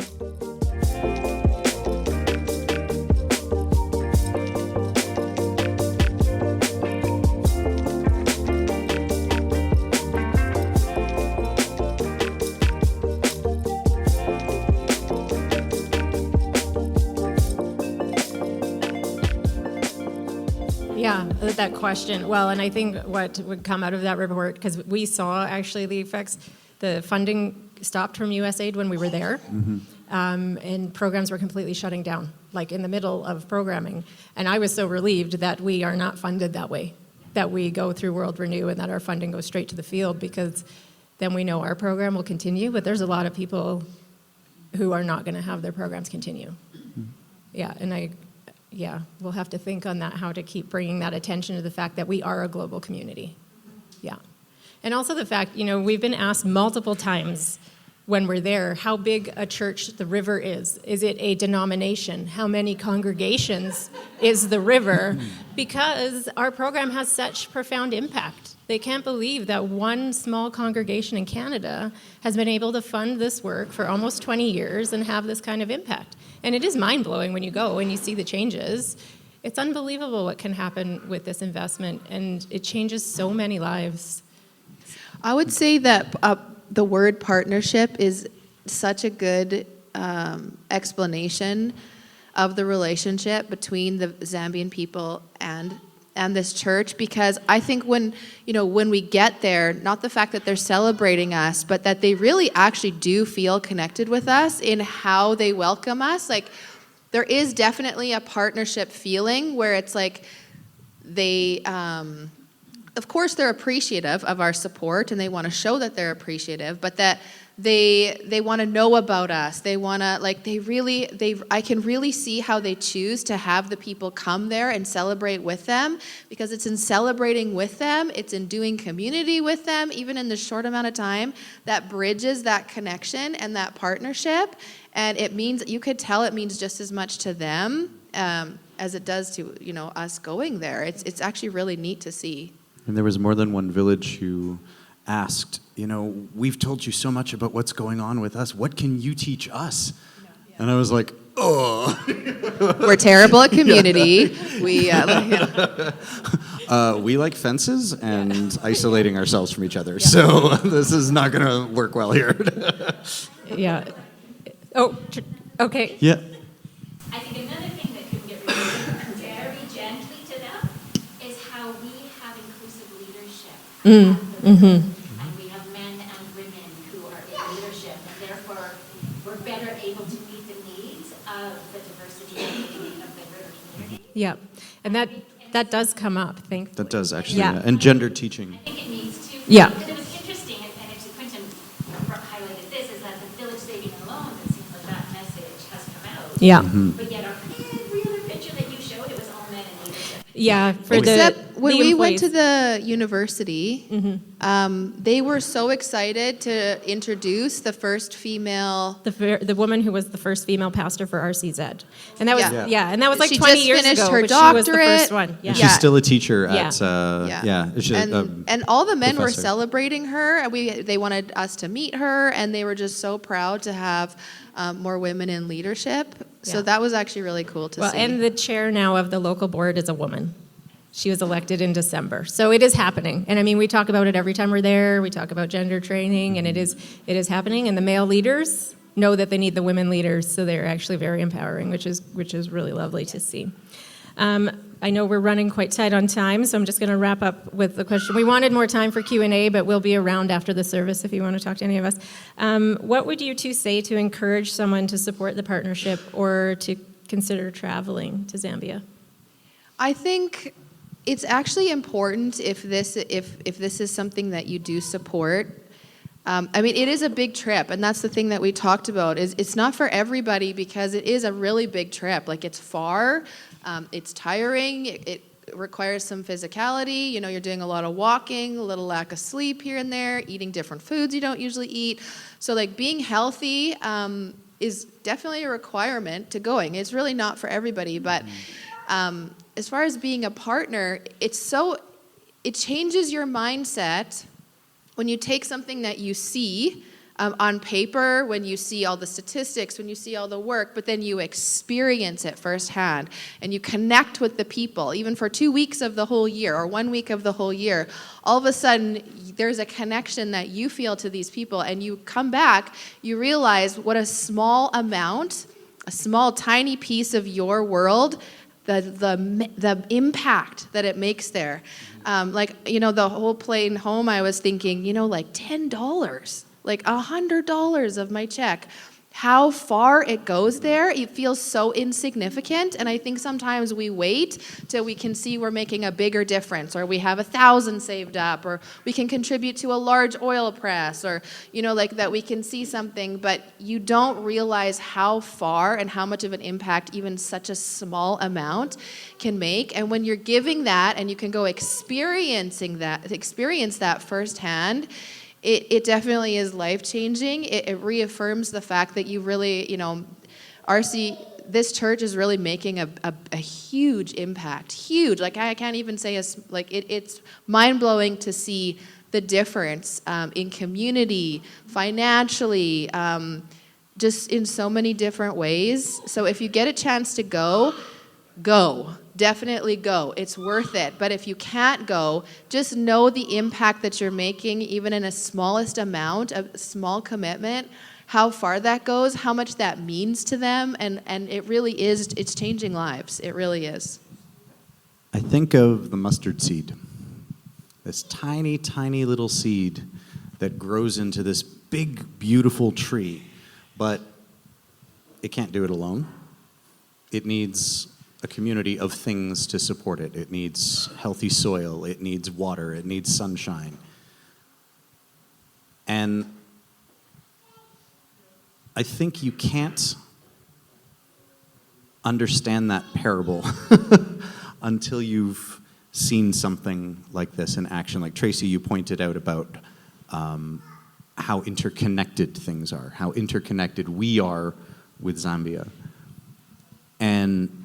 [SPEAKER 2] Yeah, that question. Well, and I think what would come out of that report, because we saw actually the effects, the funding stopped from USAID when we were there, and programs were completely shutting down, like in the middle of programming. And I was so relieved that we are not funded that way, that we go through World Renew and that our funding goes straight to the field, because then we know our program will continue, but there's a lot of people who are not going to have their programs continue. Yeah, and we'll have to think on that, how to keep bringing that attention to the fact that we are a global community. Yeah. And also the fact, we've been asked multiple times when we're there how big a church the River is. Is it a denomination? How many congregations is the River? Because our program has such profound impact. They can't believe that one small congregation in Canada has been able to fund this work for almost 20 years and have this kind of impact. And it is mind-blowing when you go and you see the changes. It's unbelievable what can happen with this investment, and it changes so many lives.
[SPEAKER 5] I would say that the word partnership is such a good explanation of the relationship between the Zambian people and this church, because I think when we get there, not the fact that they're celebrating us, but that they really actually do feel connected with us in how they welcome us. Like, there is definitely a partnership feeling where it's like they, of course, they're appreciative of our support and they want to show that they're appreciative, but that they want to know about us. They want to, I can really see how they choose to have the people come there and celebrate with them, because it's in celebrating with them, it's in doing community with them, even in the short amount of time, that bridges that connection and that partnership. And it means, you could tell it means just as much to them as it does to, us going there. It's actually really neat to see.
[SPEAKER 3] And there was more than one village who asked, we've told you so much about what's going on with us. What can you teach us? And I was like, oh.
[SPEAKER 5] We're terrible at community. We
[SPEAKER 3] we like fences and isolating ourselves from each other. Yeah. So this is not going to work well here.
[SPEAKER 2] Yeah. Oh, okay.
[SPEAKER 3] Yeah.
[SPEAKER 6] I think another thing that could get related very gently to them is how we have inclusive leadership. And we have men and women who are in leadership, and therefore we're better able to meet the needs of the diversity of the river community.
[SPEAKER 2] Yeah, and that does come up, thankfully.
[SPEAKER 3] That does, actually.
[SPEAKER 2] Yeah.
[SPEAKER 3] Yeah. And gender teaching.
[SPEAKER 6] I think it needs to.
[SPEAKER 2] Yeah.
[SPEAKER 6] Because it was interesting, and actually Quentin highlighted this, is that the village saving and loans, it seems like that message has come out.
[SPEAKER 2] Yeah.
[SPEAKER 6] But yet every other picture that you showed, it was all men in leadership.
[SPEAKER 2] Yeah, for
[SPEAKER 5] Except when we went to
[SPEAKER 2] employees.
[SPEAKER 5] the university, they were so excited to introduce the first female.
[SPEAKER 2] The woman who was the first female pastor for RCZ, and that was
[SPEAKER 5] Yeah.
[SPEAKER 2] and that was like
[SPEAKER 5] She
[SPEAKER 2] 20
[SPEAKER 5] just
[SPEAKER 2] years
[SPEAKER 5] finished
[SPEAKER 2] ago.
[SPEAKER 5] her
[SPEAKER 2] but she was the
[SPEAKER 5] doctorate.
[SPEAKER 2] first one. Yeah.
[SPEAKER 3] And she's still a teacher at,
[SPEAKER 5] Yeah. And all the men were
[SPEAKER 3] professor.
[SPEAKER 5] celebrating her, and they wanted us to meet her, and they were just so proud to have more women in leadership. So
[SPEAKER 2] Yeah.
[SPEAKER 5] that was actually really cool to see.
[SPEAKER 2] And the chair now of the local board is a woman. She was elected in December. So it is happening. And I mean, we talk about it every time we're there. We talk about gender training, and it is happening. And the male leaders know that they need the women leaders, so they're actually very empowering, which is really lovely to see. I know we're running quite tight on time, so I'm just going to wrap up with the question. We wanted more time for Q&A, but we'll be around after the service if you want to talk to any of us. What would you two say to encourage someone to support the partnership or to consider traveling to Zambia?
[SPEAKER 5] I think it's actually important if this is something that you do support. I mean, it is a big trip, and that's the thing that we talked about. Is it's not for everybody, because it is a really big trip. Like, it's far, it's tiring, it requires some physicality. You're doing a lot of walking, a little lack of sleep here and there, eating different foods you don't usually eat. So, like, being healthy is definitely a requirement to going. It's really not for everybody, but as far as being a partner, it changes your mindset when you take something that you see on paper, when you see all the statistics, when you see all the work, but then you experience it firsthand and you connect with the people, even for 2 weeks of the whole year or 1 week of the whole year, all of a sudden there's a connection that you feel to these people, and you come back, you realize what a small amount, a small tiny piece of your world, the impact that it makes there. The whole plane home, I was thinking, like $10, like $100 of my check. How far it goes there, it feels so insignificant. And I think sometimes we wait till we can see we're making a bigger difference, or we have 1,000 saved up, or we can contribute to a large oil press, or, that we can see something, but you don't realize how far and how much of an impact even such a small amount can make. And when you're giving that and you can go experience that firsthand, it definitely is life-changing. It reaffirms the fact that you really, this church is really making a huge impact. Huge. Like, I can't even say, it's mind-blowing to see the difference in community, financially, just in so many different ways. So if you get a chance to go. Definitely go. It's worth it. But if you can't go, just know the impact that you're making, even in a smallest amount, a small commitment, how far that goes, how much that means to them, and it really is, it's changing lives. It really is.
[SPEAKER 3] I think of the mustard seed, this tiny, tiny little seed that grows into this big, beautiful tree, but it can't do it alone. It needs a community of things to support it. It needs healthy soil, it needs water, it needs sunshine. And I think you can't understand that parable until you've seen something like this in action. Like Tracy, you pointed out about how interconnected things are, how interconnected we are with Zambia. And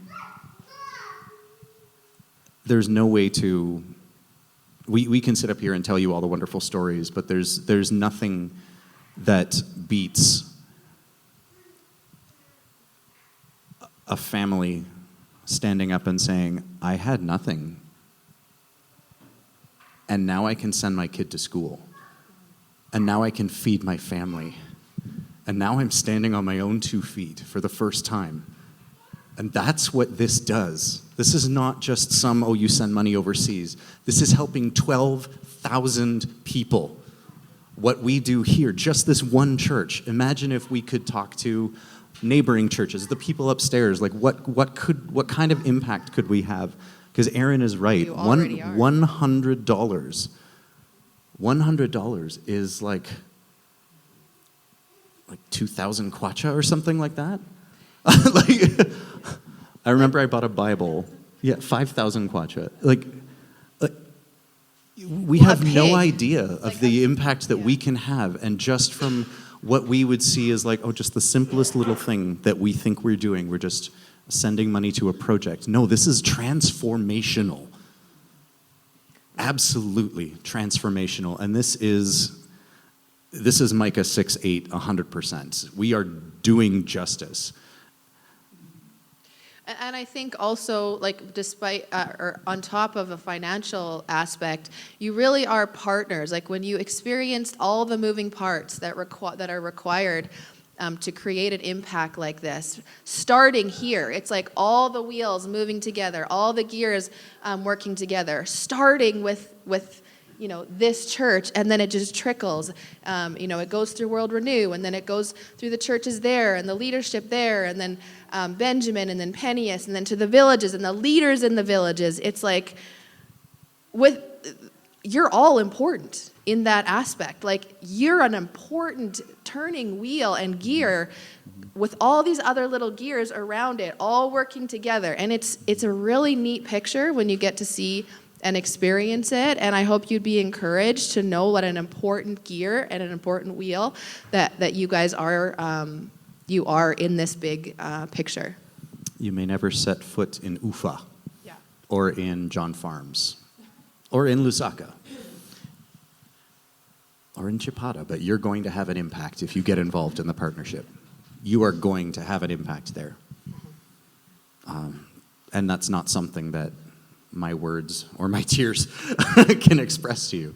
[SPEAKER 3] there's no way to, we can sit up here and tell you all the wonderful stories, but there's nothing that beats a family standing up and saying, I had nothing, and now I can send my kid to school, and now I can feed my family, and now I'm standing on my own 2 feet for the first time. And that's what this does. This is not just you send money overseas. This is helping 12,000 people. What we do here, just this one church. Imagine if we could talk to neighboring churches, the people upstairs. Like, what kind of impact could we have? Because Aaron is right.
[SPEAKER 5] You already are.
[SPEAKER 3] $100. $100 is like 2,000 kwacha or something like that. I remember I bought a Bible. 5,000 kwacha. We have no idea of the impact that we can have, and just from what we would see as just the simplest little thing that we think we're doing, we're just sending money to a project. No, this is transformational. Absolutely transformational, and this is Micah 6:8, 100%. We are doing justice.
[SPEAKER 5] And I think also, despite or on top of a financial aspect, you really are partners. Like, when you experienced all the moving parts that are required to create an impact like this, starting here, it's like all the wheels moving together, all the gears working together, starting with this church, and then it just trickles. It goes through World Renew, and then it goes through the churches there, and the leadership there, and then Benjamin, and then Pennius, and then to the villages, and the leaders in the villages. It's like, you're all important in that aspect. Like, you're an important turning wheel and gear with all these other little gears around it, all working together. And it's a really neat picture when you get to see and experience it, and I hope you'd be encouraged to know what an important gear and an important wheel that you guys are. You are in this big picture.
[SPEAKER 3] You may never set foot in Ufa, or in John Farms, or in Lusaka. or in Chipata, but you're going to have an impact if you get involved in the partnership. You are going to have an impact there. And that's not something that my words or my tears can express to you.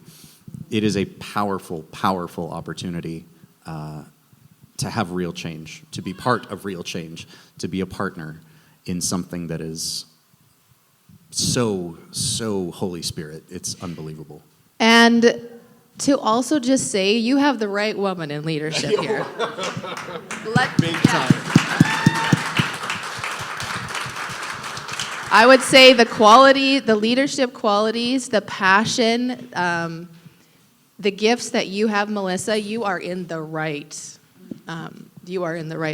[SPEAKER 3] It is a powerful, powerful opportunity to have real change, to be part of real change, to be a partner in something that is so Holy Spirit. It's unbelievable.
[SPEAKER 5] And to also just say, you have the right woman in leadership here. Big time. I would say the quality, the leadership qualities, the passion, the gifts that you have, Melissa, you are in the right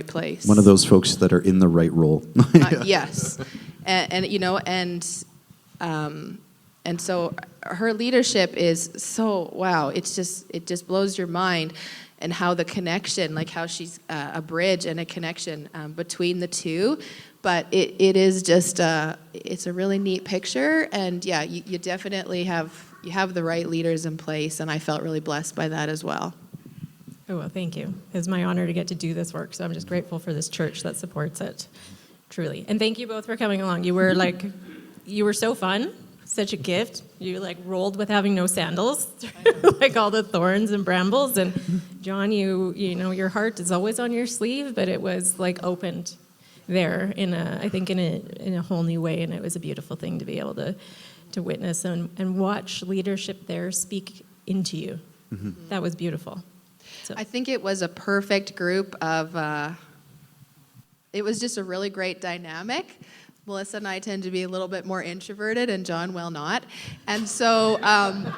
[SPEAKER 5] place.
[SPEAKER 3] One of those folks that are in the right role.
[SPEAKER 5] Yes, and so her leadership is so, wow, it just blows your mind, and how the connection, like how she's a bridge and a connection between the two. But it is just, it's a really neat picture, and yeah, you definitely have the right leaders in place, and I felt really blessed by that as well.
[SPEAKER 2] Oh, well, thank you. It's my honor to get to do this work, so I'm just grateful for this church that supports it, truly. And thank you both for coming along. You were so fun, such a gift. You rolled with having no sandals through all the thorns and brambles. And John, you know, your heart is always on your sleeve, but it was opened there I think in a whole new way, and it was a beautiful thing to be able to witness and watch leadership there speak into you. Mm-hmm. That was beautiful. So.
[SPEAKER 5] I think it was a perfect group of, it was just a really great dynamic. Melissa and I tend to be a little bit more introverted, and John will not. And so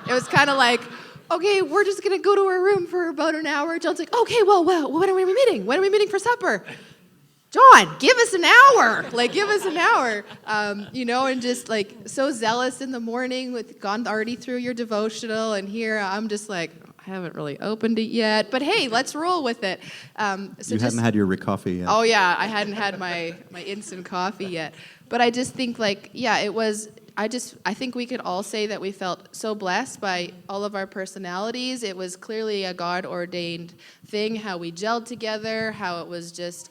[SPEAKER 5] it was kind of like, okay, we're just going to go to our room for about an hour. John's like, okay, well, when are we meeting? When are we meeting for supper? John, give us an hour. Give us an hour. And just so zealous in the morning, with gone already through your devotional, and here I'm just I haven't really opened it yet, but hey, let's roll with it.
[SPEAKER 3] You hadn't had your coffee yet.
[SPEAKER 5] Oh yeah, I hadn't had my instant coffee yet. But I just think it was, I think we could all say that we felt so blessed by all of our personalities. It was clearly a God-ordained thing, how we gelled together, how it was just,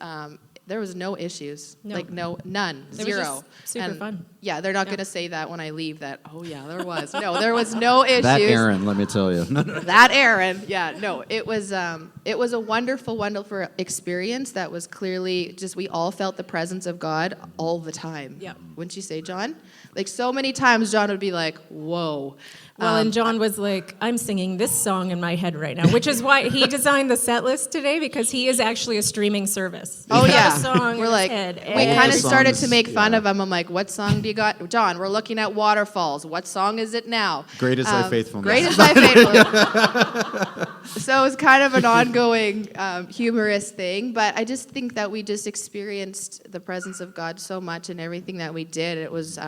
[SPEAKER 5] there was no issues.
[SPEAKER 2] No.
[SPEAKER 5] None.
[SPEAKER 2] It
[SPEAKER 5] Zero.
[SPEAKER 2] was just super fun.
[SPEAKER 5] Yeah, they're not going to say that when I leave, that, oh yeah, there was. No, there was no issues.
[SPEAKER 3] That Aaron, let me tell you.
[SPEAKER 5] That Aaron, yeah, no, it was a wonderful, wonderful experience that was clearly just, we all felt the presence of God all the time.
[SPEAKER 2] Yeah.
[SPEAKER 5] Wouldn't you say, John? So many times John would be like, whoa.
[SPEAKER 2] Well, and John was like, I'm singing this song in my head right now, which is why he designed the set list today, because he is actually a streaming service.
[SPEAKER 5] Oh,
[SPEAKER 2] He's got
[SPEAKER 5] yeah.
[SPEAKER 2] a song
[SPEAKER 5] We're
[SPEAKER 2] in
[SPEAKER 5] like,
[SPEAKER 2] his head.
[SPEAKER 5] we kind of
[SPEAKER 3] the
[SPEAKER 5] started to
[SPEAKER 3] songs,
[SPEAKER 5] make fun
[SPEAKER 3] yeah.
[SPEAKER 5] of him. I'm like, what song do you got? John, we're looking at Waterfalls. What song is it now?
[SPEAKER 3] Great is thy faithfulness.
[SPEAKER 5] Great is thy faithfulness. So it was kind of an ongoing humorous thing, but I just think that we just experienced the presence of God so much in everything that we did. It was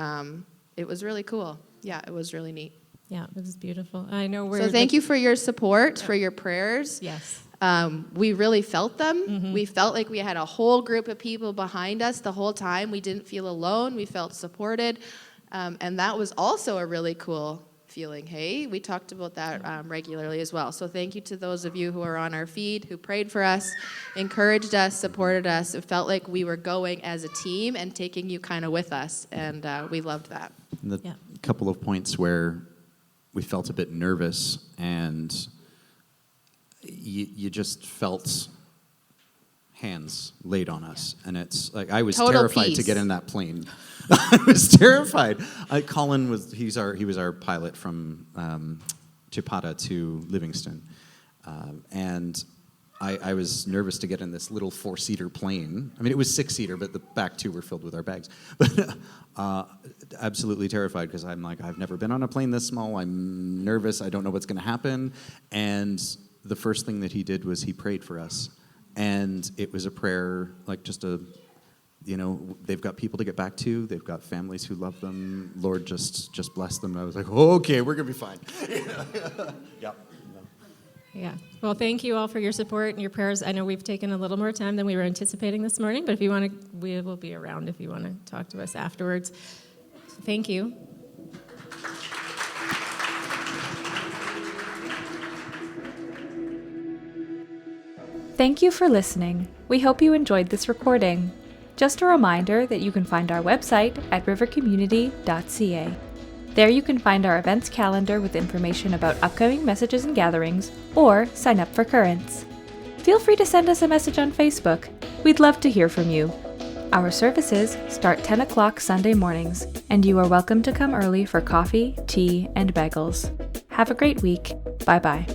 [SPEAKER 5] really cool. Yeah, it was really neat.
[SPEAKER 2] Yeah, it was beautiful. I know
[SPEAKER 5] So thank you for your support, for your prayers.
[SPEAKER 2] Yes.
[SPEAKER 5] We really felt them.
[SPEAKER 2] Mm-hmm.
[SPEAKER 5] We felt like we had a whole group of people behind us the whole time. We didn't feel alone. We felt supported. And that was also a really cool feeling, hey? We talked about that regularly as well. So thank you to those of you who are on our feed, who prayed for us, encouraged us, supported us. It felt like we were going as a team and taking you kind of with us, and we loved that.
[SPEAKER 3] The couple of points where we felt a bit nervous, and you just felt hands laid on us, and it's I was
[SPEAKER 5] Total
[SPEAKER 3] terrified
[SPEAKER 5] peace.
[SPEAKER 3] to get in that plane. I was terrified. Colin he was our pilot from Chipata to Livingston, and I was nervous to get in this little 4-seater plane. I mean, it was 6-seater, but the back 2 were filled with our bags. But absolutely terrified, because I'm like, I've never been on a plane this small. I'm nervous. I don't know what's going to happen. And the first thing that he did was he prayed for us. And it was a prayer, they've got people to get back to. They've got families who love them. Lord, just bless them. And I was like, okay, we're going to be fine. Yep.
[SPEAKER 2] Yeah. Well, thank you all for your support and your prayers. I know we've taken a little more time than we were anticipating this morning, but if you want to, we will be around if you want to talk to us afterwards. Thank you.
[SPEAKER 7] Thank you for listening. We hope you enjoyed this recording. Just a reminder that you can find our website at rivercommunity.ca. There you can find our events calendar with information about upcoming messages and gatherings, or sign up for currents. Feel free to send us a message on Facebook. We'd love to hear from you. Our services start 10 o'clock Sunday mornings, and you are welcome to come early for coffee, tea, and bagels. Have a great week. Bye-bye.